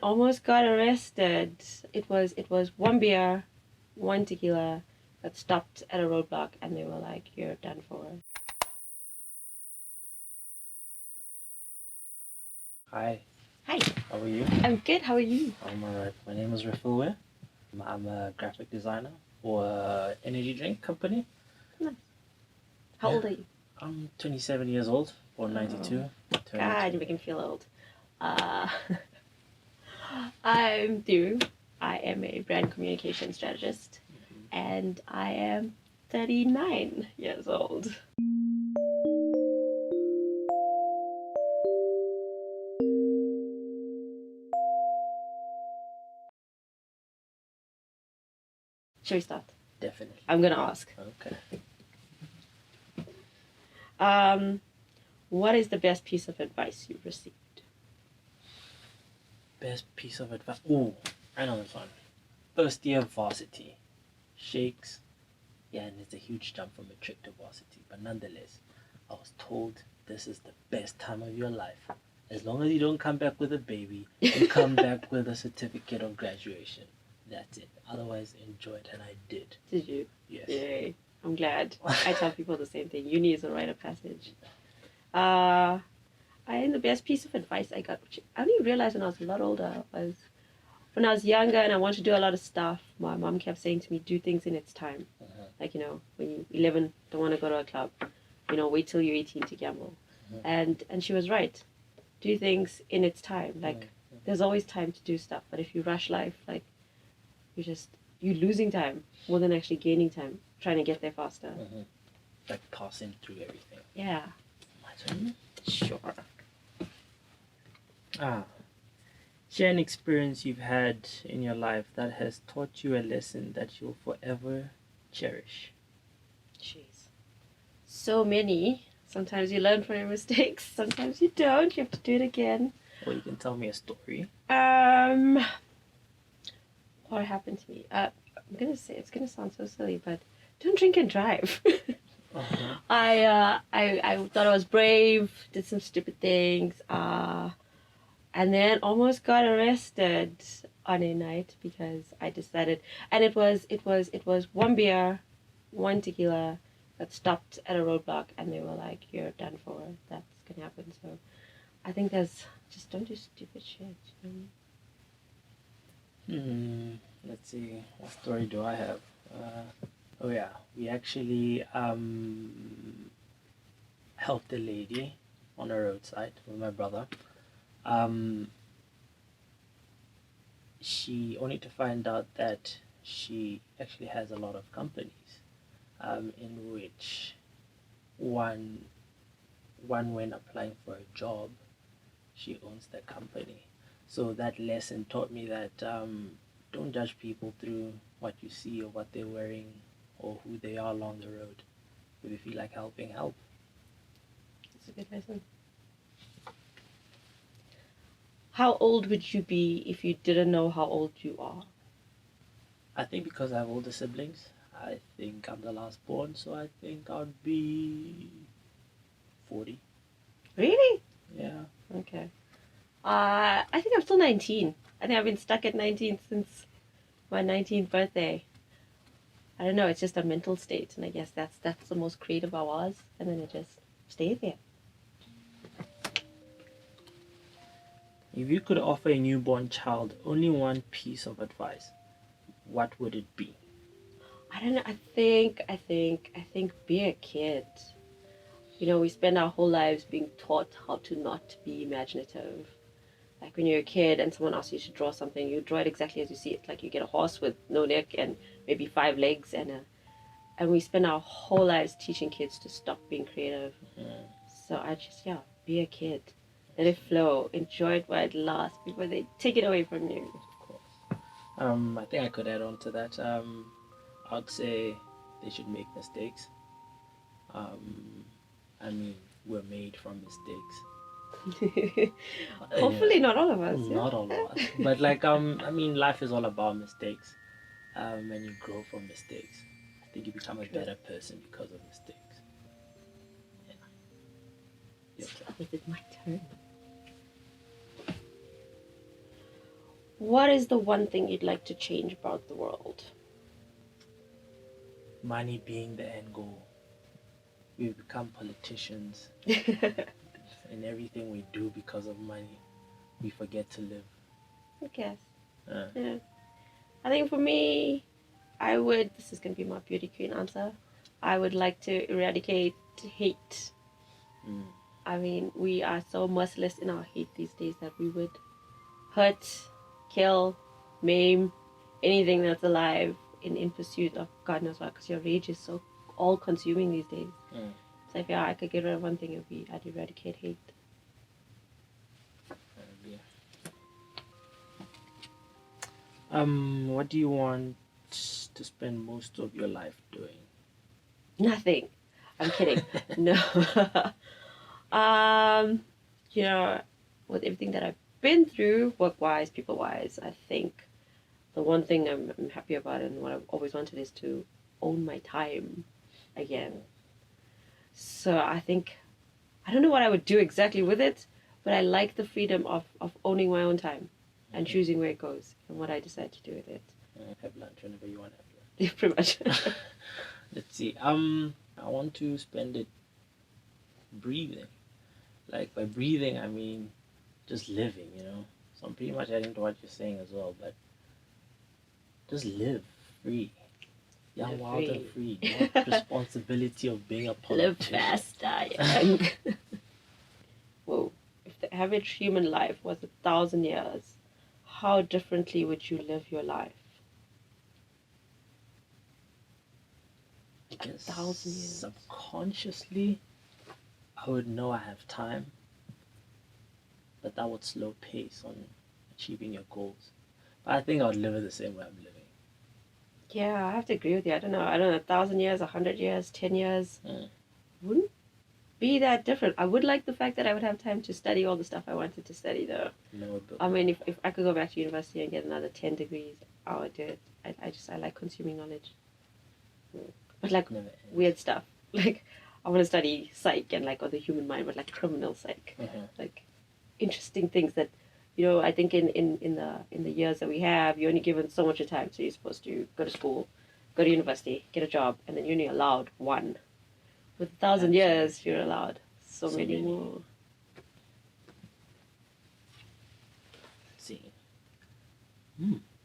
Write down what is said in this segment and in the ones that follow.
almost got arrested. It was one beer, one tequila, got stopped at a roadblock, and they were like, "You're done for." Hi, Hi, how are you? I'm good. How are you? I'm alright. My name is Refiloe. I'm a graphic designer for an energy drink company. Nice. How Yeah. old are you? I'm 27 years old, born 92. God, you make me feel old. Uh, I'm Thiroo. I am a brand communication strategist, and I am 39 years old. Should we start? Definitely. I'm gonna ask. Okay. What is the best piece of advice you've received? Best piece of advice. Ooh, I know this one. First year varsity. Shakes. Yeah, and it's a huge jump from matric to varsity. But nonetheless, I was told this is the best time of your life. As long as you don't come back with a baby, you come back with a certificate of graduation. That's it. Otherwise, enjoy it. And I did. Did you? Yes. Yay. I'm glad. I tell people the same thing. Uni is a rite of passage. I think the best piece of advice I got, which I only realized when I was a lot older, was when I was younger and I wanted to do a lot of stuff. My mom kept saying to me, "Do things in its time." Like, when you're 11, don't want to go to a club. Wait till you're 18 to gamble. And she was right. Do things in its time. Like, there's always time to do stuff. But if you rush life, like, you're losing time more than actually gaining time, trying to get there faster. Like passing through everything. Yeah. My turn? Sure. Share an experience you've had in your life that has taught you a lesson that you'll forever cherish. Jeez. So many. Sometimes you learn from your mistakes. Sometimes you don't. You have to do it again. Or you can tell me a story. What happened to me? I'm gonna say it's gonna sound so silly, but don't drink and drive. I thought I was brave, did some stupid things, and then almost got arrested on a night because I decided, and it was one beer, one tequila, got stopped at a roadblock, and they were like, "You're done for. That's gonna happen." So I think just don't do stupid shit. You know what I mean? Let's see, what story do I have? Oh yeah, we actually helped a lady on a roadside with my brother. She only to find out that she actually has a lot of companies, in which one when applying for a job, she owns the company. So that lesson taught me that don't judge people through what you see or what they're wearing or who they are along the road. If you feel like helping, help. It's a good lesson. How old would you be if you didn't know how old you are? I think because I have older siblings, I think I'm the last born, so I think I'd be 40. Really? Yeah. Okay. I think I'm still 19. I think I've been stuck at 19 since my 19th birthday. I don't know, it's just a mental state, and I guess that's the most creative I was, and then it just stayed there. If you could offer a newborn child only one piece of advice, what would it be? I don't know. I think be a kid. We spend our whole lives being taught how to not be imaginative. Like when you're a kid and someone asks you to draw something, you draw it exactly as you see it. Like you get a horse with no neck and maybe 5 legs, and we spend our whole lives teaching kids to stop being creative. So I just be a kid. Let it flow. Enjoy it while it lasts before they take it away from you. Of course. I think I could add on to that. I'd say they should make mistakes. I mean, we're made from mistakes. Hopefully not all of us. Not all of us, but I mean, life is all about mistakes, and you grow from mistakes. I think you become a better person because of mistakes. Yeah. Your turn. Is it my turn? What is the one thing you'd like to change about the world? Money being the end goal. We've become politicians, and everything we do because of money. We forget to live. I guess. Uh, Yeah. I think for me, this is going to be my beauty queen answer. I would like to eradicate hate. mm, I mean, we are so merciless in our hate these days that we would hurt, kill, maim anything that's alive in pursuit of God knows what, because your rage is so all consuming these days. mm. So if I could get rid of one thing, I'd eradicate hate. Yeah. What do you want to spend most of your life doing? Nothing. I'm kidding. No. You know, with everything that I've been through, work-wise, people-wise, I think the one thing I'm happy about and what I've always wanted is to own my time again. So I think, I don't know what I would do exactly with it, but I like the freedom of owning my own time and choosing where it goes and what I decide to do with it. Have lunch whenever you want to have lunch. Pretty much. Let's see. I want to spend it breathing. Like by breathing, I mean just living. So I'm pretty much adding to what you're saying as well. But just live free, young, Live wild, and free. free. Not responsibility of being a Live politician. faster, young. Whoa. If the average human life was 1,000 years, how differently would you live your life? Because 1,000 years. subconsciously, I would know I have time, but that would slow pace on achieving your goals. But I think I would live it the same way I'm living. Yeah, I have to agree with you. I don't know. 1,000 years, 100 years, 10 years. Mm. Wouldn't be that different. I would like the fact that I would have time to study all the stuff I wanted to study, though. No, I mean, if I could go back to university and get another 10 degrees, I would do it. I like consuming knowledge. But like never ends. weird stuff. Like, I want to study psych and like, or the human mind, but like criminal psych. Like, interesting things that, I think in the years that we have, you're only given so much time. So you're supposed to go to school, go to university, get a job, and then you're only allowed one. With 1,000 years, you're allowed so many more. Let's see.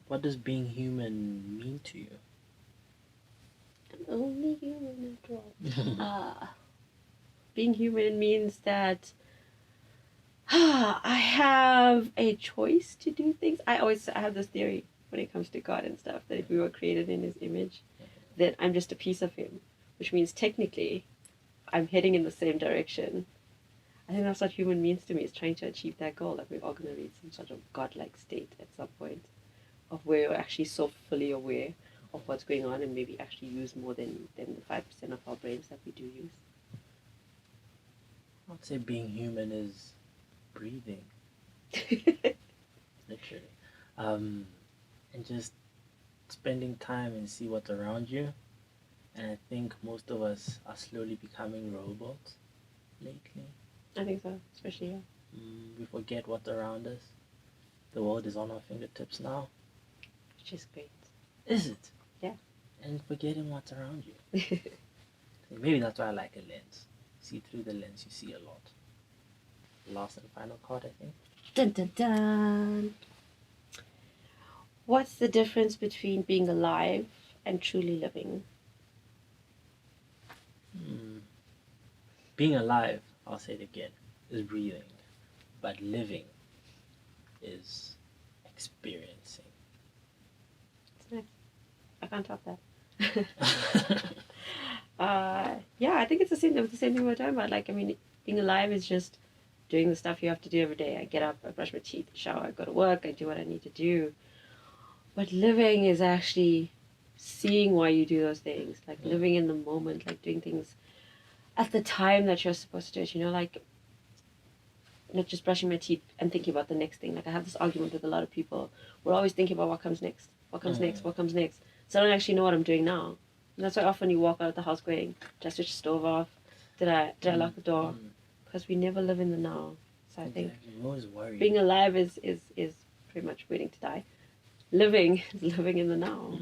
What does being human mean to you? I'm only human after all. Being human means that I have a choice to do things. I have this theory when it comes to God and stuff, that if we were created in His image, then I'm just a piece of Him, which means technically I'm heading in the same direction. I think that's what human means to me, is trying to achieve that goal, that we're all going to reach some sort of godlike state at some point, of where we're actually so fully aware of what's going on and maybe actually use more than the 5% of our brains that we do use. I'd say being human is breathing. Literally. And just spending time and see what's around you. And I think most of us are slowly becoming robots lately. I think so, especially here. We forget what's around us. The world is on our fingertips now. Which is great. Is it? Yeah. And forgetting what's around you. Maybe that's why I like a lens. See through the lens, you see a lot. Last and final card, I think. Dun dun dun. What's the difference between being alive and truly living? Being alive, I'll say it again, is breathing. But living is experiencing. It's nice. I can't top that. Yeah, I think it's the same thing we're talking about. Like, I mean, being alive is just doing the stuff you have to do every day. I get up, I brush my teeth, shower, I go to work, I do what I need to do. But living is actually seeing why you do those things. Like living in the moment, like doing things at the time that you're supposed to do it. Like not just brushing my teeth and thinking about the next thing. Like I have this argument with a lot of people. We're always thinking about what comes next, what comes next, what comes next. So I don't actually know what I'm doing now. And that's why often you walk out of the house going, did I switch the stove off? Did I lock the door? Because we never live in the now. So I think we're always worried. being alive is pretty much waiting to die. Living is living in the now.